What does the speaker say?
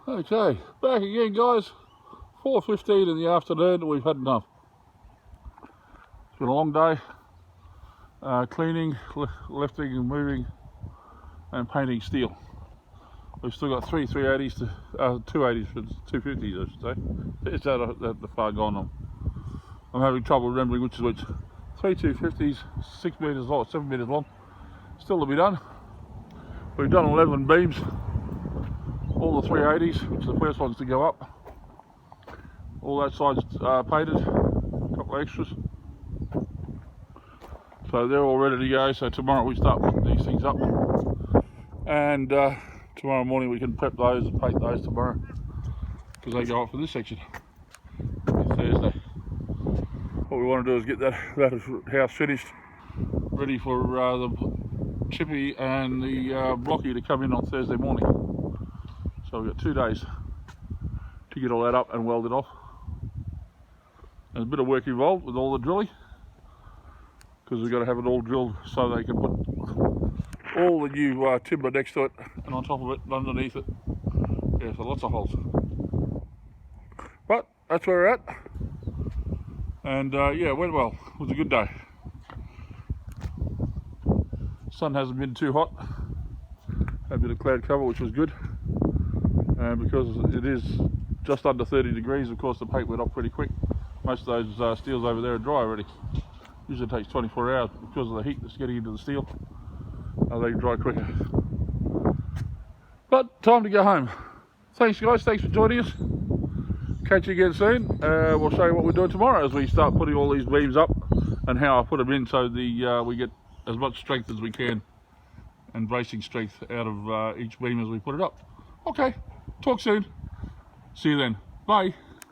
Okay, back again guys, 4:15 in the afternoon. We've had enough. It's been a long day, cleaning, lifting and moving and painting steel. We've still got three 380s to 280s for 250s, I should say. It's at the far gone. I'm having trouble remembering which is which. Three 250s, 6 metres long, 7 metres long, still to be done. We've done 11 beams, all the 380s, which are the first ones to go up. All that side's painted, a couple of extras. So they're all ready to go, so tomorrow we start putting these things up. And tomorrow morning we can prep those and paint those tomorrow, because they go up for this section Thursday. What we want to do is get that house finished, ready for the chippy and the blocky to come in on Thursday morning. So we've got 2 days to get all that up and weld it off. There's a bit of work involved with all the drilling, because we've got to have it all drilled so they can put all the new timber next to it and on top of it and underneath it. Yeah, so lots of holes. But that's where we're at. And yeah, it went well. It was a good day. Sun hasn't been too hot. Had a bit of cloud cover, which was good. And because it is just under 30 degrees, of course the paint went off pretty quick. Most of those steels over there are dry already. Usually takes 24 hours because of the heat that's getting into the steel. They dry quicker. But time to go home. Thanks guys, thanks for joining us. Catch you again soon. We'll show you what we're doing tomorrow as we start putting all these beams up and how I put them in so we get as much strength as we can and bracing strength out of each beam as we put it up. Okay, talk soon. See you then. Bye.